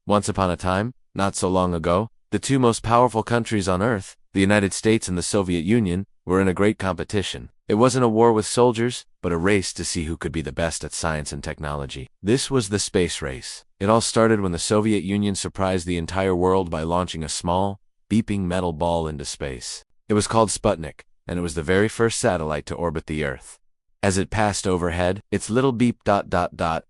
Once upon a time, not so long ago, the two most powerful countries on Earth, the United States and the Soviet Union, were in a great competition. It wasn't a war with soldiers, but a race to see who could be the best at science and technology. This was the space race. It all started when the Soviet Union surprised the entire world by launching a small, beeping metal ball into space. It was called Sputnik, and it was the very first satellite to orbit the Earth. As it passed overhead, its little beep ...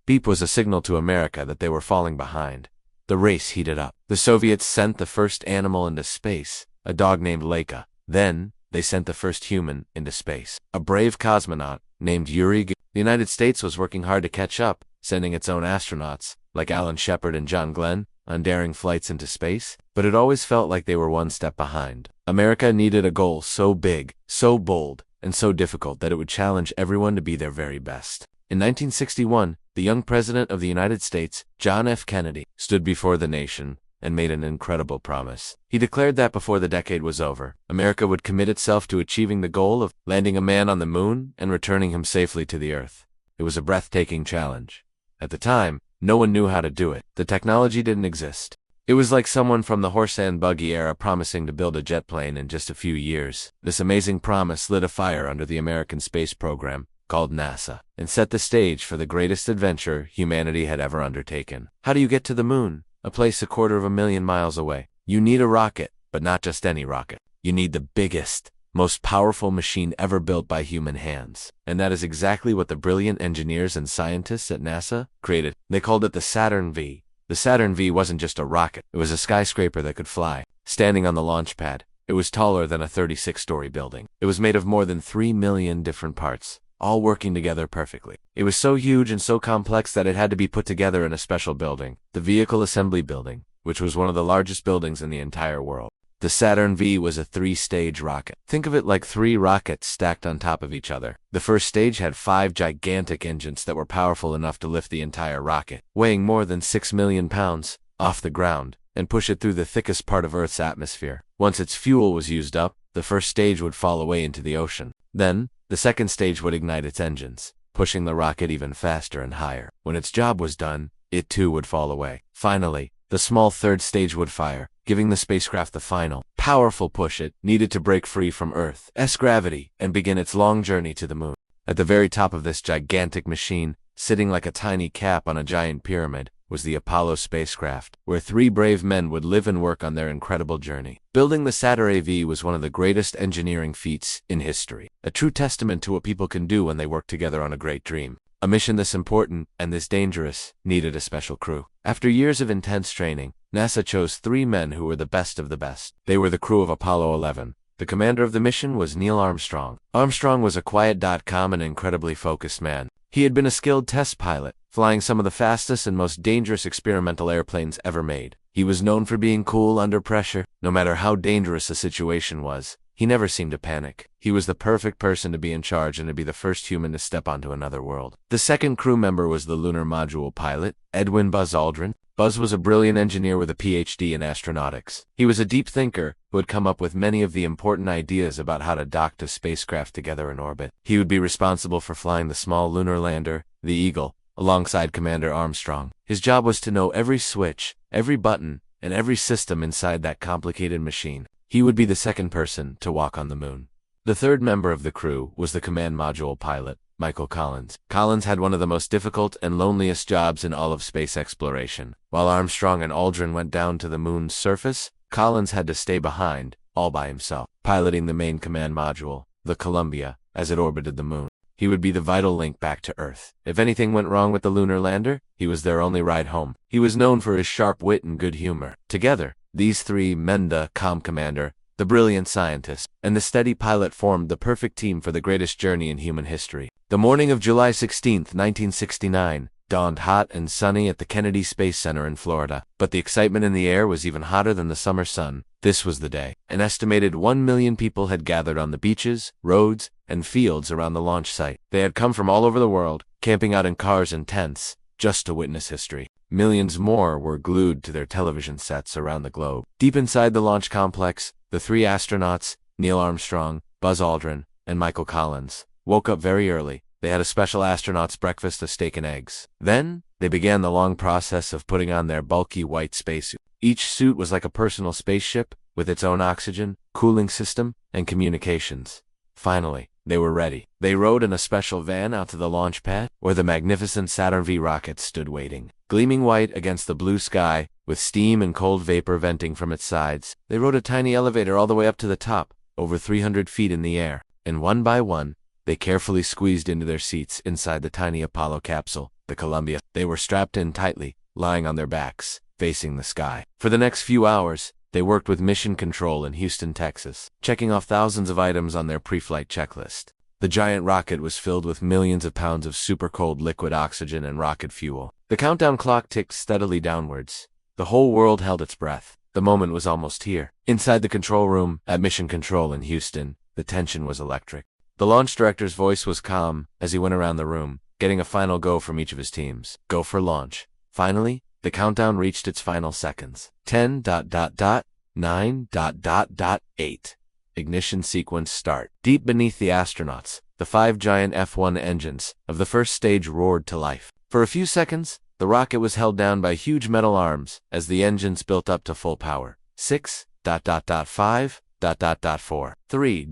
beep was a signal to America that they were falling behind. The race heated up. The Soviets sent the first animal into space, a dog named Laika. Then, they sent the first human into space, a brave cosmonaut named Yuri Gagarin. The United States was working hard to catch up, sending its own astronauts, like Alan Shepard and John Glenn, on daring flights into space, but it always felt like they were one step behind. America needed a goal so big, so bold, and so difficult that it would challenge everyone to be their very best. In 1961, the young President of the United States, John F. Kennedy, stood before the nation and made an incredible promise. He declared that before the decade was over, America would commit itself to achieving the goal of landing a man on the moon and returning him safely to the Earth. It was a breathtaking challenge. At the time, no one knew how to do it. The technology didn't exist. It was like someone from the horse and buggy era promising to build a jet plane in just a few years. This amazing promise lit a fire under the American space program, called NASA, and set the stage for the greatest adventure humanity had ever undertaken. How do you get to the moon? A place 250,000 miles away. You need a rocket, but not just any rocket. You need the biggest, most powerful machine ever built by human hands. And that is exactly what the brilliant engineers and scientists at NASA created. They called it the Saturn V. The Saturn V wasn't just a rocket. It was a skyscraper that could fly. Standing on the launch pad, it was taller than a 36-story building. It was made of more than 3 million different parts, all working together perfectly. It was so huge and so complex that it had to be put together in a special building, the Vehicle Assembly Building, which was one of the largest buildings in the entire world. The Saturn V was a 3-stage rocket. Think of it like 3 rockets stacked on top of each other. The first stage had 5 gigantic engines that were powerful enough to lift the entire rocket, weighing more than 6 million pounds, off the ground, and push it through the thickest part of Earth's atmosphere. Once its fuel was used up, the first stage would fall away into the ocean. Then, the second stage would ignite its engines, pushing the rocket even faster and higher. When its job was done, it too would fall away. Finally, the small third stage would fire, giving the spacecraft the final, powerful push it needed to break free from Earth's gravity and begin its long journey to the moon. At the very top of this gigantic machine, sitting like a tiny cap on a giant pyramid, was the Apollo spacecraft, where 3 brave men would live and work on their incredible journey. Building the Saturn V was one of the greatest engineering feats in history, a true testament to what people can do when they work together on a great dream. A mission this important and this dangerous needed a special crew. After years of intense training, NASA chose 3 men who were the best of the best. They were the crew of Apollo 11. The commander of the mission was Neil Armstrong. Armstrong was a quiet, calm and incredibly focused man. He had been a skilled test pilot, flying some of the fastest and most dangerous experimental airplanes ever made. He was known for being cool under pressure. No matter how dangerous a situation was, he never seemed to panic. He was the perfect person to be in charge and to be the first human to step onto another world. The second crew member was the lunar module pilot, Edwin Buzz Aldrin. Buzz was a brilliant engineer with a PhD in astronautics. He was a deep thinker who had come up with many of the important ideas about how to dock 2 spacecraft together in orbit. He would be responsible for flying the small lunar lander, the Eagle, alongside Commander Armstrong. His job was to know every switch, every button, and every system inside that complicated machine. He would be the second person to walk on the moon. The third member of the crew was the command module pilot, Michael Collins. Collins had one of the most difficult and loneliest jobs in all of space exploration. While Armstrong and Aldrin went down to the moon's surface, Collins had to stay behind, all by himself, piloting the main command module, the Columbia, as it orbited the moon. He would be the vital link back to Earth. If anything went wrong with the lunar lander, he was their only ride home. He was known for his sharp wit and good humor. Together, these 3 men, the calm commander, the brilliant scientist, and the steady pilot, formed the perfect team for the greatest journey in human history. The morning of July 16, 1969, dawned hot and sunny at the Kennedy Space Center in Florida, but the excitement in the air was even hotter than the summer sun. This was the day. An estimated 1 million people had gathered on the beaches, roads, and fields around the launch site. They had come from all over the world, camping out in cars and tents, just to witness history. Millions more were glued to their television sets around the globe. Deep inside the launch complex, the 3 astronauts, Neil Armstrong, Buzz Aldrin, and Michael Collins, woke up very early. They had a special astronaut's breakfast of steak and eggs. Then, they began the long process of putting on their bulky white spacesuit. Each suit was like a personal spaceship, with its own oxygen, cooling system, and communications. Finally, they were ready. They rode in a special van out to the launch pad, where the magnificent Saturn V rocket stood waiting. Gleaming white against the blue sky, with steam and cold vapor venting from its sides, they rode a tiny elevator all the way up to the top, over 300 feet in the air, and one by one, they carefully squeezed into their seats inside the tiny Apollo capsule, the Columbia. They were strapped in tightly, lying on their backs, facing the sky. For the next few hours, they worked with Mission Control in Houston, Texas, checking off thousands of items on their pre-flight checklist. The giant rocket was filled with millions of pounds of super-cold liquid oxygen and rocket fuel. The countdown clock ticked steadily downwards. The whole world held its breath. The moment was almost here. Inside the control room at Mission Control in Houston, the tension was electric. The launch director's voice was calm as he went around the room, getting a final go from each of his teams. Go for launch. Finally, the countdown reached its final seconds. 10:9:8. Ignition sequence start. Deep beneath the astronauts, the 5 giant F-1 engines of the first stage roared to life. For a few seconds, the rocket was held down by huge metal arms as the engines built up to full power. 6:5:4 3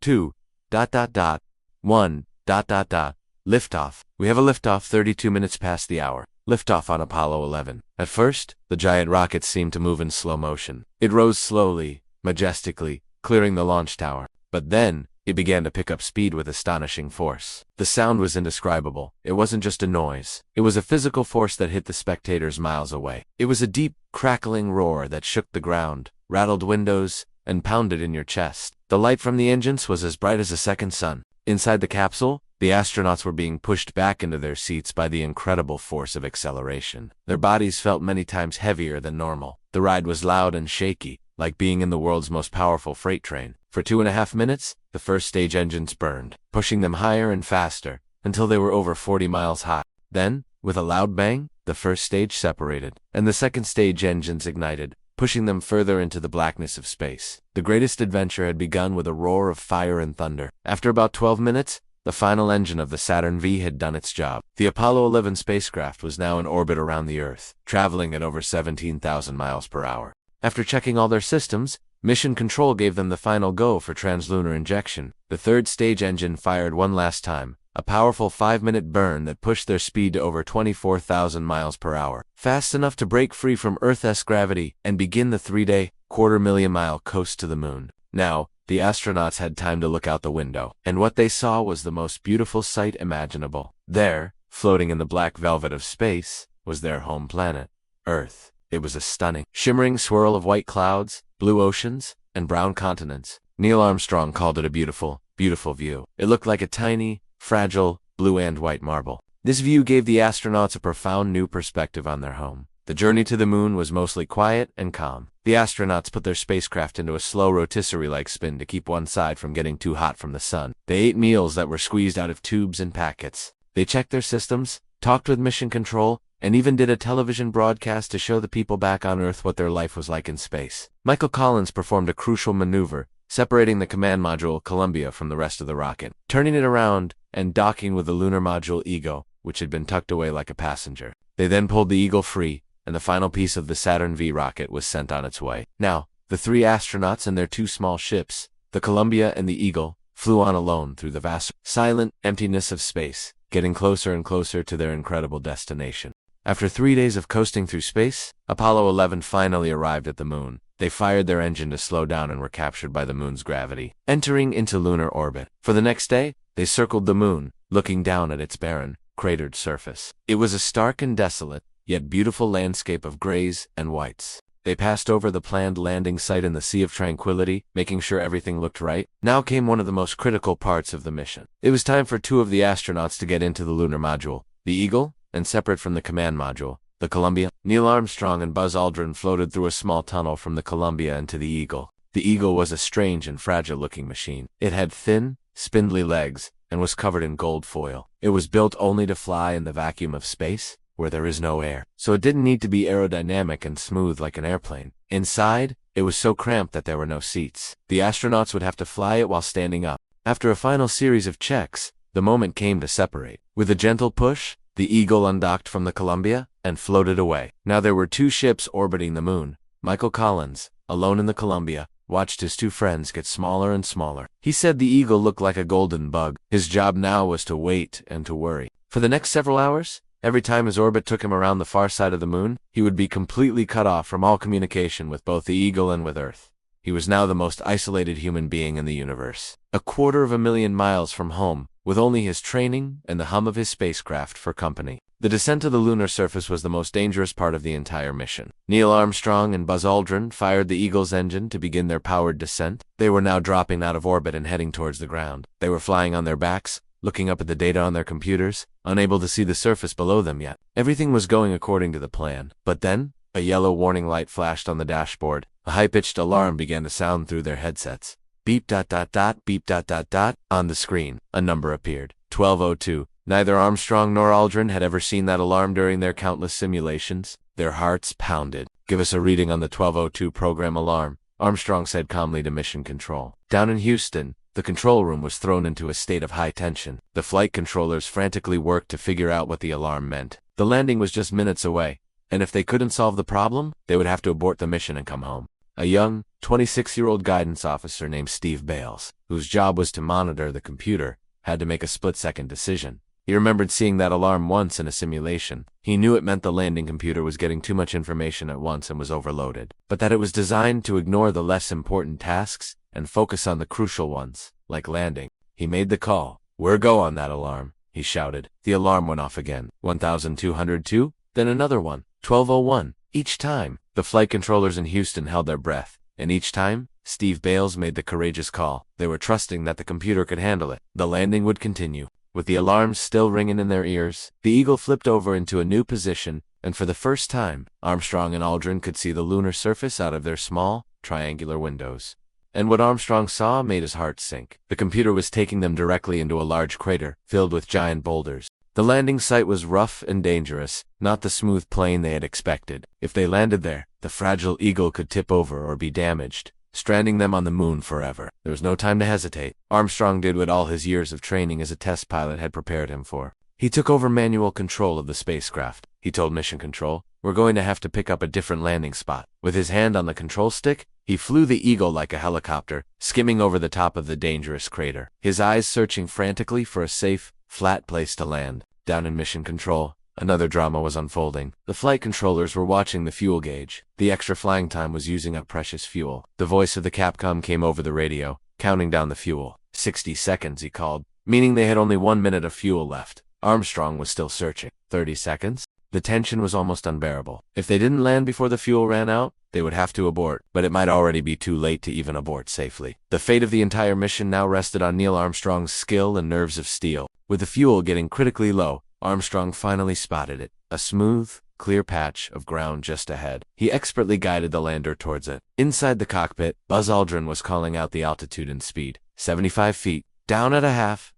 2 1 liftoff. We have a liftoff 32 minutes past the hour. Liftoff on Apollo 11. At first, the giant rocket seemed to move in slow motion. It rose slowly, majestically, clearing the launch tower. But then, it began to pick up speed with astonishing force. The sound was indescribable. It wasn't just a noise. It was a physical force that hit the spectators miles away. It was a deep, crackling roar that shook the ground, rattled windows, and pounded in your chest. The light from the engines was as bright as a second sun. Inside the capsule, the astronauts were being pushed back into their seats by the incredible force of acceleration. Their bodies felt many times heavier than normal. The ride was loud and shaky, like being in the world's most powerful freight train. For 2.5 minutes, the first stage engines burned, pushing them higher and faster, until they were over 40 miles high. Then, with a loud bang, the first stage separated, and the second stage engines ignited, pushing them further into the blackness of space. The greatest adventure had begun with a roar of fire and thunder. After about 12 minutes, the final engine of the Saturn V had done its job. The Apollo 11 spacecraft was now in orbit around the Earth, traveling at over 17,000 miles per hour. After checking all their systems, Mission Control gave them the final go for translunar injection. The third stage engine fired one last time, a powerful 5-minute burn that pushed their speed to over 24,000 miles per hour, fast enough to break free from Earth's gravity and begin the 3-day, 250,000-mile coast to the moon. Now, the astronauts had time to look out the window, and what they saw was the most beautiful sight imaginable. There, floating in the black velvet of space, was their home planet, Earth. It was a stunning, shimmering swirl of white clouds, blue oceans, and brown continents. Neil Armstrong called it a beautiful, beautiful view. It looked like a tiny, fragile, blue and white marble. This view gave the astronauts a profound new perspective on their home. The journey to the moon was mostly quiet and calm. The astronauts put their spacecraft into a slow rotisserie-like spin to keep one side from getting too hot from the sun. They ate meals that were squeezed out of tubes and packets. They checked their systems, talked with Mission Control, and even did a television broadcast to show the people back on Earth what their life was like in space. Michael Collins performed a crucial maneuver, separating the command module Columbia from the rest of the rocket, turning it around and docking with the lunar module Eagle, which had been tucked away like a passenger. They then pulled the Eagle free, and the final piece of the Saturn V rocket was sent on its way. Now, the 3 astronauts and their 2 small ships, the Columbia and the Eagle, flew on alone through the vast, silent emptiness of space, getting closer and closer to their incredible destination. After 3 days of coasting through space, Apollo 11 finally arrived at the moon. They fired their engine to slow down and were captured by the moon's gravity, entering into lunar orbit. For the next day, they circled the moon, looking down at its barren, cratered surface. It was a stark and desolate, yet beautiful landscape of grays and whites. They passed over the planned landing site in the Sea of Tranquility, making sure everything looked right. Now came one of the most critical parts of the mission. It was time for 2 of the astronauts to get into the lunar module, the Eagle, and separate from the command module, the Columbia. Neil Armstrong and Buzz Aldrin floated through a small tunnel from the Columbia into the Eagle. The Eagle was a strange and fragile-looking machine. It had thin, spindly legs and was covered in gold foil. It was built only to fly in the vacuum of space, where there is no air, so it didn't need to be aerodynamic and smooth like an airplane. Inside, it was so cramped that there were no seats. The astronauts would have to fly it while standing up. After a final series of checks, The moment came to separate. With a gentle push, the Eagle undocked from the Columbia and floated away. Now there were two ships orbiting the moon. Michael Collins, alone in the Columbia, watched his two friends get smaller and smaller. He said the Eagle looked like a golden bug. His job now was to wait and to worry. For the next several hours, every time his orbit took him around the far side of the moon, he would be completely cut off from all communication with both the Eagle and with Earth. He was now the most isolated human being in the universe. 250,000 miles from home, with only his training and the hum of his spacecraft for company. The descent to the lunar surface was the most dangerous part of the entire mission. Neil Armstrong and Buzz Aldrin fired the Eagle's engine to begin their powered descent. They were now dropping out of orbit and heading towards the ground. They were flying on their backs, looking up at the data on their computers, unable to see the surface below them yet. Everything was going according to the plan. But then, a yellow warning light flashed on the dashboard. A high-pitched alarm began to sound through their headsets. Beep ... beep ... On the screen, a number appeared. 1202. Neither Armstrong nor Aldrin had ever seen that alarm during their countless simulations. Their hearts pounded. "Give us a reading on the 1202 program alarm," Armstrong said calmly to Mission Control. Down in Houston, the control room was thrown into a state of high tension. The flight controllers frantically worked to figure out what the alarm meant. The landing was just minutes away, and if they couldn't solve the problem, they would have to abort the mission and come home. A young, 26-year-old guidance officer named Steve Bales, whose job was to monitor the computer, had to make a split-second decision. He remembered seeing that alarm once in a simulation. He knew it meant the landing computer was getting too much information at once and was overloaded, but that it was designed to ignore the less important tasks and focus on the crucial ones, like landing. He made the call. "We're go on that alarm," he shouted. The alarm went off again. 1202, then another one. 1201. Each time, the flight controllers in Houston held their breath, and each time, Steve Bales made the courageous call. They were trusting that the computer could handle it. The landing would continue. With the alarms still ringing in their ears, the Eagle flipped over into a new position, and for the first time, Armstrong and Aldrin could see the lunar surface out of their small, triangular windows. And what Armstrong saw made his heart sink. The computer was taking them directly into a large crater, filled with giant boulders. The landing site was rough and dangerous, not the smooth plane they had expected. If they landed there, the fragile Eagle could tip over or be damaged, stranding them on the moon forever. There was no time to hesitate. Armstrong did what all his years of training as a test pilot had prepared him for. He took over manual control of the spacecraft. He told Mission Control, "We're going to have to pick up a different landing spot." With his hand on the control stick, he flew the Eagle like a helicopter, skimming over the top of the dangerous crater, his eyes searching frantically for a safe, flat place to land. Down in Mission Control, another drama was unfolding. The flight controllers were watching the fuel gauge. The extra flying time was using up precious fuel. The voice of the Capcom came over the radio, counting down the fuel. 60 seconds, he called, meaning they had only 1 minute of fuel left. Armstrong was still searching. 30 seconds? The tension was almost unbearable. If they didn't land before the fuel ran out, they would have to abort, but it might already be too late to even abort safely. The fate of the entire mission now rested on Neil Armstrong's skill and nerves of steel. With the fuel getting critically low, Armstrong finally spotted it, a smooth, clear patch of ground just ahead. He expertly guided the lander towards it. Inside the cockpit, Buzz Aldrin was calling out the altitude and speed. 75 feet, down at a half, ...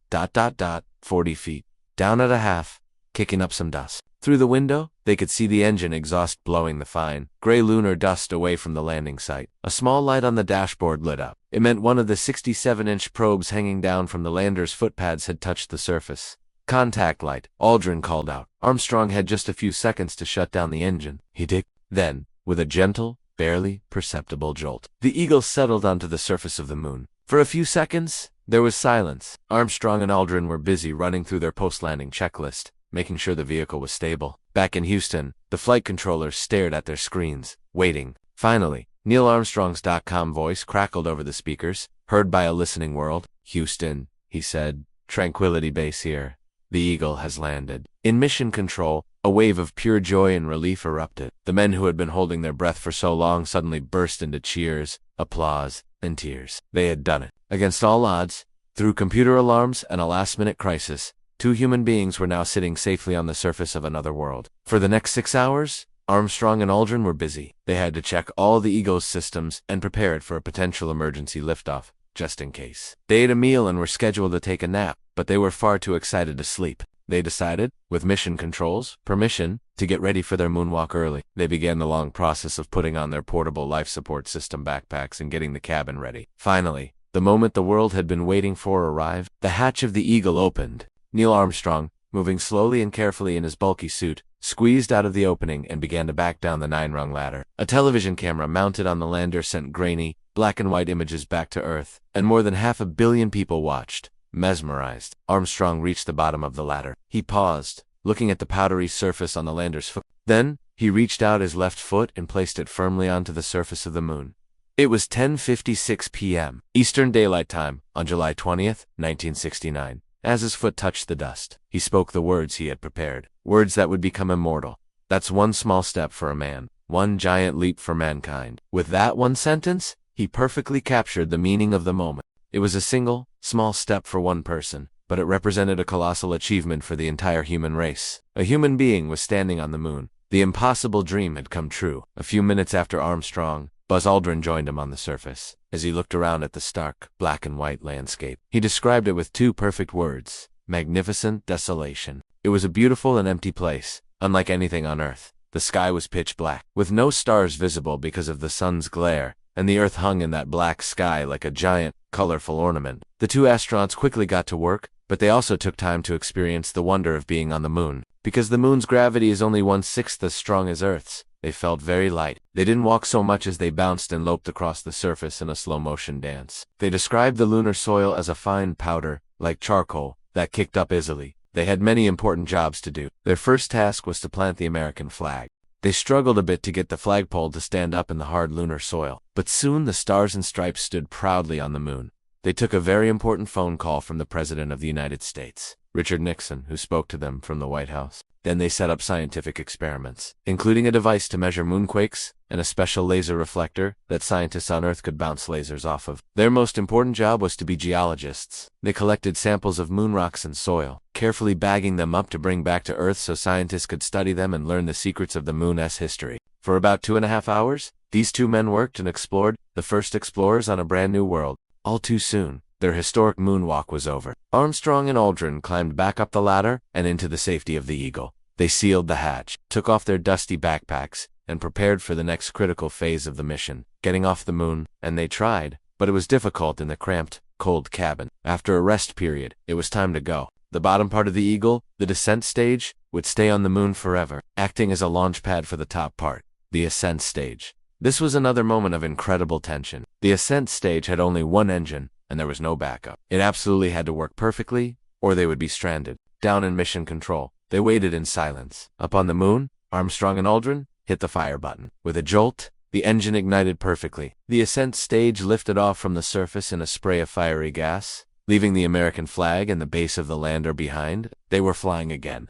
40 feet, down at a half, kicking up some dust. Through the window, they could see the engine exhaust blowing the fine, gray lunar dust away from the landing site. A small light on the dashboard lit up. It meant one of the 67-inch probes hanging down from the lander's footpads had touched the surface. "Contact light," Aldrin called out. Armstrong had just a few seconds to shut down the engine. He did. Then, with a gentle, barely perceptible jolt, the Eagle settled onto the surface of the moon. For a few seconds, there was silence. Armstrong and Aldrin were busy running through their post-landing checklist, making sure the vehicle was stable. Back in Houston, the flight controllers stared at their screens, waiting. Finally, Neil Armstrong's .com voice crackled over the speakers, heard by a listening world. "Houston," he said, "Tranquility Base here. The Eagle has landed." In Mission Control, a wave of pure joy and relief erupted. The men who had been holding their breath for so long suddenly burst into cheers, applause, and tears. They had done it. Against all odds, through computer alarms and a last-minute crisis, two human beings were now sitting safely on the surface of another world. For the next 6 hours, Armstrong and Aldrin were busy. They had to check all the Eagle's systems and prepare it for a potential emergency liftoff, just in case. They ate a meal and were scheduled to take a nap, but they were far too excited to sleep. They decided, with Mission Control's permission, to get ready for their moonwalk early. They began the long process of putting on their portable life support system backpacks and getting the cabin ready. Finally, The moment the world had been waiting for arrived. The hatch of the Eagle opened. Neil Armstrong, moving slowly and carefully in his bulky suit, squeezed out of the opening and began to back down the 9-rung ladder. A television camera mounted on the lander sent grainy, black and white images back to Earth, and more than 500 million people watched, mesmerized. Armstrong reached the bottom of the ladder. He paused, looking at the powdery surface on the lander's foot. Then, he reached out his left foot and placed it firmly onto the surface of the moon. It was 10:56 p.m. Eastern Daylight Time on July 20th, 1969. As his foot touched the dust, he spoke the words he had prepared, words that would become immortal. That's one small step for a man, one giant leap for mankind. With that one sentence, he perfectly captured the meaning of the moment. It was a single, small step for one person, but it represented a colossal achievement for the entire human race. A human being was standing on the moon. The impossible dream had come true. A few minutes after Armstrong, Buzz Aldrin joined him on the surface. As he looked around at the stark, black and white landscape, he described it with 2 perfect words: magnificent desolation. It was a beautiful and empty place, unlike anything on Earth. The sky was pitch black, with no stars visible because of the sun's glare, and the Earth hung in that black sky like a giant, colorful ornament. The 2 astronauts quickly got to work, but they also took time to experience the wonder of being on the moon. Because the moon's gravity is only 1/6 as strong as Earth's, they felt very light. They didn't walk so much as they bounced and loped across the surface in a slow-motion dance. They described the lunar soil as a fine powder, like charcoal, that kicked up easily. They had many important jobs to do. Their first task was to plant the American flag. They struggled a bit to get the flagpole to stand up in the hard lunar soil, but soon the stars and stripes stood proudly on the moon. They took a very important phone call from the President of the United States, Richard Nixon, who spoke to them from the White House. Then they set up scientific experiments, including a device to measure moonquakes and a special laser reflector that scientists on Earth could bounce lasers off of. Their most important job was to be geologists. They collected samples of moon rocks and soil, carefully bagging them up to bring back to Earth so scientists could study them and learn the secrets of the moon's history. For about 2.5 hours, these 2 men worked and explored, the first explorers on a brand new world. All too soon, their historic moonwalk was over. Armstrong and Aldrin climbed back up the ladder and into the safety of the Eagle. They sealed the hatch, took off their dusty backpacks, and prepared for the next critical phase of the mission, getting off the moon. And they tried, but it was difficult in the cramped, cold cabin. After a rest period, it was time to go. The bottom part of the Eagle, the descent stage, would stay on the moon forever, acting as a launch pad for the top part, the ascent stage. This was another moment of incredible tension. The ascent stage had only one engine, and there was no backup. It absolutely had to work perfectly, or they would be stranded. Down in mission control, they waited in silence. Up on the moon, Armstrong and Aldrin hit the fire button. With a jolt, the engine ignited perfectly. The ascent stage lifted off from the surface in a spray of fiery gas, leaving the American flag and the base of the lander behind. They were flying again.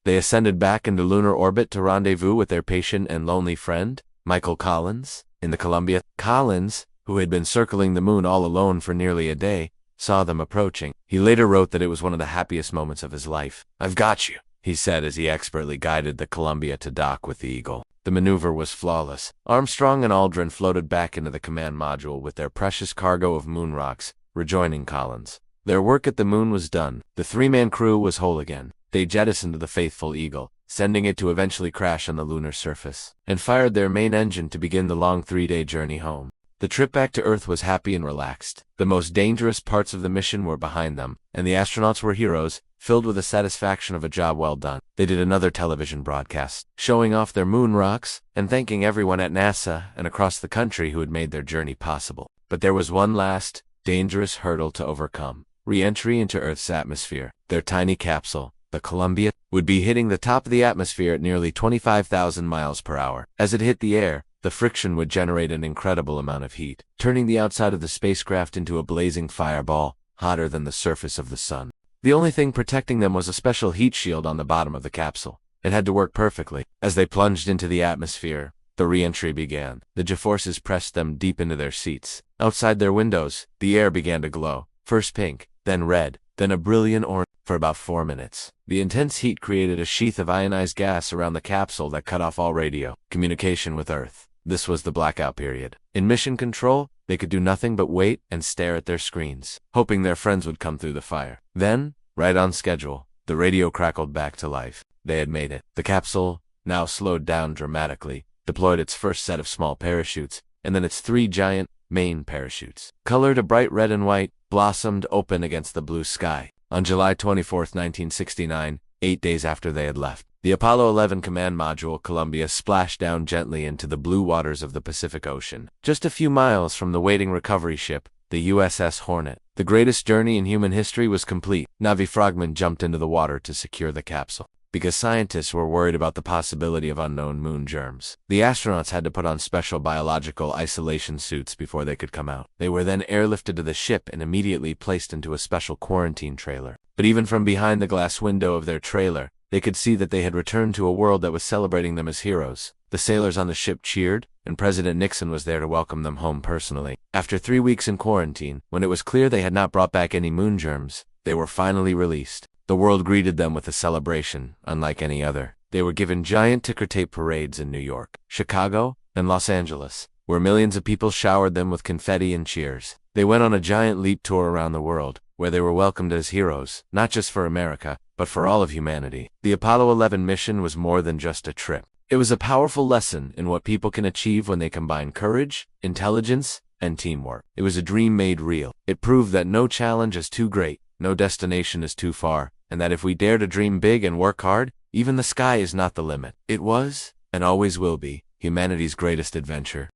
They ascended back into lunar orbit to rendezvous with their patient and lonely friend, Michael Collins, in the Columbia. Collins, who had been circling the moon all alone for nearly a day, saw them approaching. He later wrote that it was one of the happiest moments of his life. "I've got you," he said as he expertly guided the Columbia to dock with the Eagle. The maneuver was flawless. Armstrong and Aldrin floated back into the command module with their precious cargo of moon rocks, rejoining Collins. Their work at the moon was done. The 3-man crew was whole again. They jettisoned the faithful Eagle, sending it to eventually crash on the lunar surface, and fired their main engine to begin the long 3-day journey home. The trip back to Earth was happy and relaxed. The most dangerous parts of the mission were behind them, and the astronauts were heroes, filled with the satisfaction of a job well done. They did another television broadcast, showing off their moon rocks and thanking everyone at NASA and across the country who had made their journey possible. But there was one last, dangerous hurdle to overcome: re-entry into Earth's atmosphere. Their tiny capsule, the Columbia, would be hitting the top of the atmosphere at nearly 25,000 miles per hour. As it hit the air, the friction would generate an incredible amount of heat, turning the outside of the spacecraft into a blazing fireball, hotter than the surface of the sun. The only thing protecting them was a special heat shield on the bottom of the capsule. It had to work perfectly. As they plunged into the atmosphere, the re-entry began. The G-forces pressed them deep into their seats. Outside their windows, the air began to glow, first pink, then red, then a brilliant orange. For about 4 minutes, the intense heat created a sheath of ionized gas around the capsule that cut off all radio communication with Earth. This was the blackout period. In mission control, they could do nothing but wait and stare at their screens, hoping their friends would come through the fire. Then, right on schedule, the radio crackled back to life. They had made it. The capsule, now slowed down dramatically, deployed its first set of small parachutes, and then its 3 giant, main parachutes, colored a bright red and white, blossomed open against the blue sky. On July 24, 1969, 8 days after they had left, the Apollo 11 command module Columbia splashed down gently into the blue waters of the Pacific Ocean, just a few miles from the waiting recovery ship, the USS Hornet. The greatest journey in human history was complete. Navi Frogman jumped into the water to secure the capsule, because scientists were worried about the possibility of unknown moon germs. The astronauts had to put on special biological isolation suits before they could come out. They were then airlifted to the ship and immediately placed into a special quarantine trailer. But even from behind the glass window of their trailer, they could see that they had returned to a world that was celebrating them as heroes. The sailors on the ship cheered, and President Nixon was there to welcome them home personally. After 3 weeks in quarantine, when it was clear they had not brought back any moon germs, they were finally released. The world greeted them with a celebration, unlike any other. They were given giant ticker tape parades in New York, Chicago, and Los Angeles, where millions of people showered them with confetti and cheers. They went on a giant leap tour around the world, where they were welcomed as heroes, not just for America, but for all of humanity. The Apollo 11 mission was more than just a trip. It was a powerful lesson in what people can achieve when they combine courage, intelligence, and teamwork. It was a dream made real. It proved that no challenge is too great, no destination is too far, and that if we dare to dream big and work hard, even the sky is not the limit. It was, and always will be, humanity's greatest adventure.